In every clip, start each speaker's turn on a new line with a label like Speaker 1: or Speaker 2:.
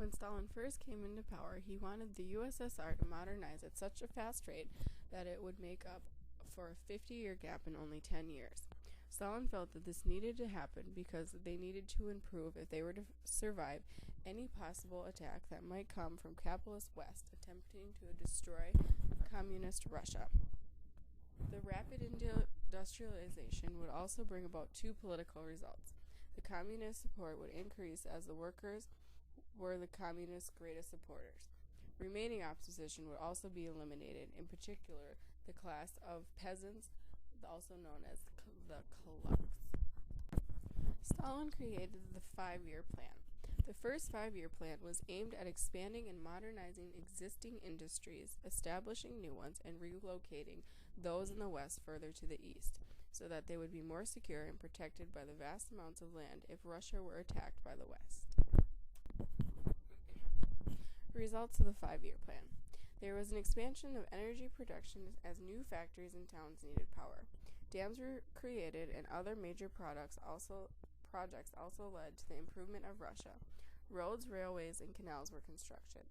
Speaker 1: When Stalin first came into power, he wanted the USSR to modernize at such a fast rate that it would make up for a 50-year gap in only 10 years. Stalin felt that this needed to happen because they needed to improve if they were to survive any possible attack that might come from capitalist West attempting to destroy communist Russia. The rapid industrialization would also bring about two political results. The communist support would increase as the workers were the communists' greatest supporters. Remaining opposition would also be eliminated, in particular the class of peasants, also known as the kulaks. Stalin created the 5-year plan. The first 5-year plan was aimed at expanding and modernizing existing industries, establishing new ones, and relocating those in the West further to the east, so that they would be more secure and protected by the vast amounts of land if Russia were attacked by the West. Results of the 5-year plan. There was an expansion of energy production as new factories and towns needed power. Dams were created and other major projects also led to the improvement of Russia. Roads, railways, and canals were constructed.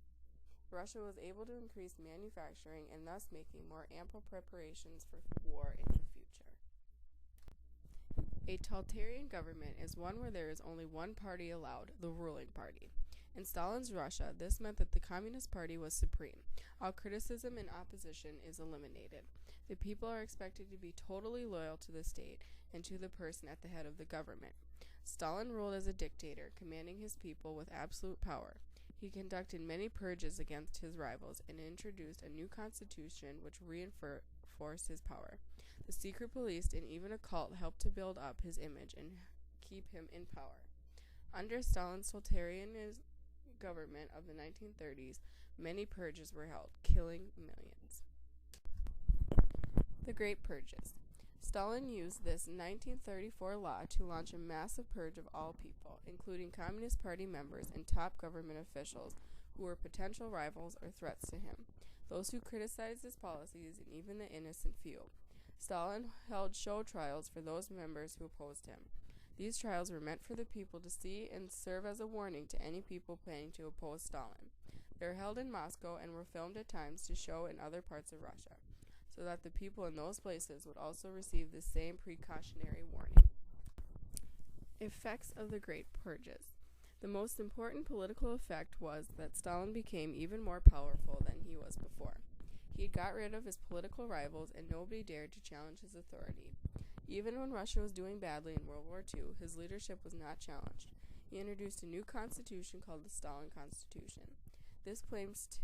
Speaker 1: Russia was able to increase manufacturing and thus making more ample preparations for war in the future. A totalitarian government is one where there is only one party allowed, the ruling party. In Stalin's Russia, this meant that the Communist Party was supreme. All criticism and opposition is eliminated. The people are expected to be totally loyal to the state and to the person at the head of the government. Stalin ruled as a dictator, commanding his people with absolute power. He conducted many purges against his rivals and introduced a new constitution which reinforced his power. The secret police and even a cult helped to build up his image and keep him in power. Under Stalin's totalitarian government of the 1930s, many purges were held, killing millions. The Great Purges. Stalin used this 1934 law to launch a massive purge of all people, including Communist Party members and top government officials who were potential rivals or threats to him, those who criticized his policies, and even the innocent few. Stalin held show trials for those members who opposed him. These trials were meant for the people to see and serve as a warning to any people planning to oppose Stalin. They were held in Moscow and were filmed at times to show in other parts of Russia, so that the people in those places would also receive the same precautionary warning. Effects of the Great Purges. The most important political effect was that Stalin became even more powerful than he was before. He got rid of his political rivals and nobody dared to challenge his authority. Even when Russia was doing badly in World War II, his leadership was not challenged. He introduced a new constitution called the Stalin Constitution. This placed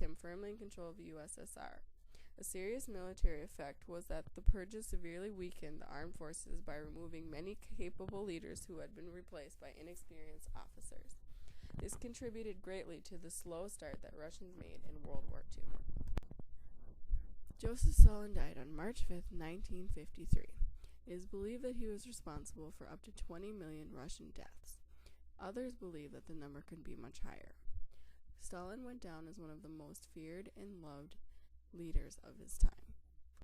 Speaker 1: him firmly in control of the USSR. A serious military effect was that the purges severely weakened the armed forces by removing many capable leaders who had been replaced by inexperienced officers. This contributed greatly to the slow start that Russians made in World War II. Joseph Stalin died on March 5, 1953. It is believed that he was responsible for up to 20 million Russian deaths. Others believe that the number could be much higher. Stalin went down as one of the most feared and loved leaders of his time.